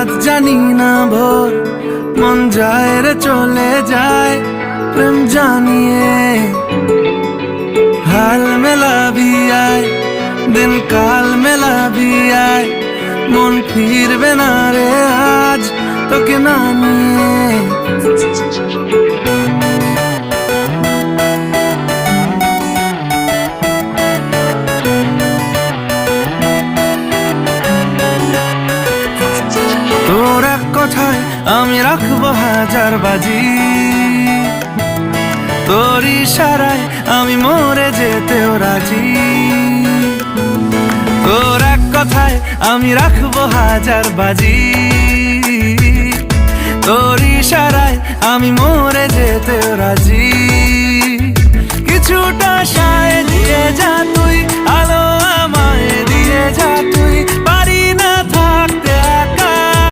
রাত জানি না ভোর, মন যায় রে চলে যায় প্রেম জানিয়ে। हाल मेला भी आए दिन काल मेला भी आए, मन फिरबे ना रे आज তোকে না নিয়ে। তোর এক কথায় আমি রাখবো হাজার বাজি, তোর ইশারায় আমি মরে যেতেও রাজি। তোর এক কথায় আমি রাখবো হাজার বাজি, তোর ইশারায় আমি মরে যেতেও রাজি। কিছুটা সায় দিয়ে যা।